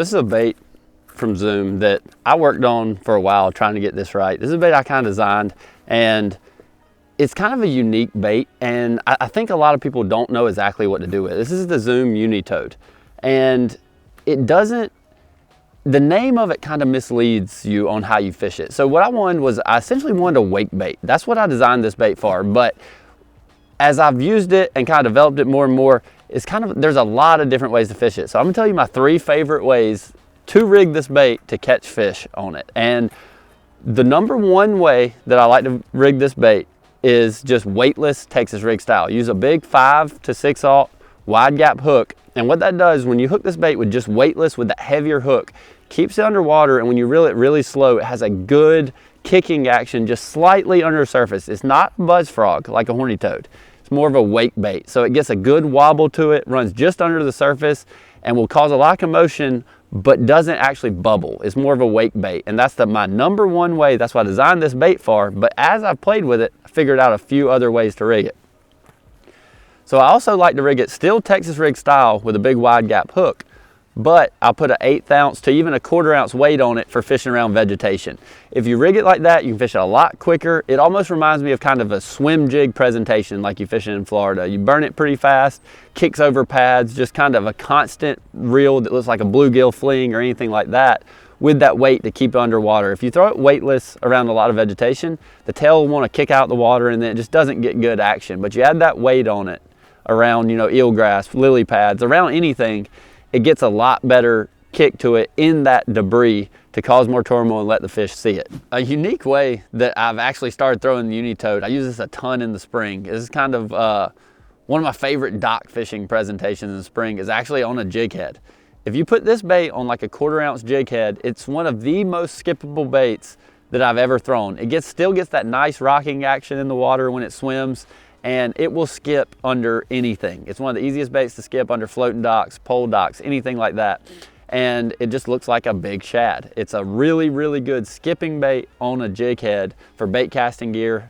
This is a bait from Zoom that I worked on for a while trying to get this right. This is a bait I kind of designed, and it's kind of a unique bait, and I think a lot of people don't know exactly what to do with it. This is the Zoom Unitoad, and it doesn't, the name of it kind of misleads you on how you fish it. So what I wanted was, I essentially wanted a wake bait. That's what I designed this bait for, but as I've used it and kind of developed it more and more, it's kind of, there's a lot of different ways to fish it. So I'm gonna tell you my 3 favorite ways to rig this bait to catch fish on it. And the number 1 way that I like to rig this bait is just weightless Texas rig style. Use a big 5 to 6/0 wide gap hook. And what that does, when you hook this bait with just weightless with that heavier hook, keeps it underwater, and when you reel it really slow, it has a good kicking action just slightly under the surface. It's not a buzz frog like a horny toad. More of a wake bait, so it gets a good wobble to it, runs just under the surface, and will cause a lot of commotion, but doesn't actually bubble. It's more of a wake bait, and that's my number 1 way. That's what I designed this bait for. But as I've played with it, I figured out a few other ways to rig it. So I also like to rig it still Texas rig style with a big wide gap hook, but I'll put an 1/8 ounce to even a 1/4 ounce weight on it for fishing around vegetation. If you rig it like that, you can fish it a lot quicker. It almost reminds me of kind of a swim jig presentation like you fishing in Florida. You burn it pretty fast, kicks over pads, just kind of a constant reel that looks like a bluegill fleeing or anything like that, with that weight to keep it underwater. If you throw it weightless around a lot of vegetation, the tail will want to kick out the water, and then it just doesn't get good action. But you add that weight on it around, you know, eelgrass, lily pads, around anything, it gets a lot better kick to it in that debris to cause more turmoil and let the fish see it. A unique way that I've actually started throwing the Unitoad, I use this a ton in the spring. This is kind of one of my favorite dock fishing presentations in the spring, is actually on a jig head. If you put this bait on like a 1/4 ounce jig head, it's one of the most skippable baits that I've ever thrown. It still gets that nice rocking action in the water when it swims, and it will skip under anything. It's one of the easiest baits to skip under floating docks, pole docks, anything like that. And it just looks like a big shad. It's a really, really good skipping bait on a jig head for bait casting gear,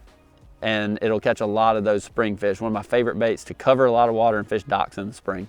and it'll catch a lot of those spring fish. One of my favorite baits to cover a lot of water and fish docks in the spring.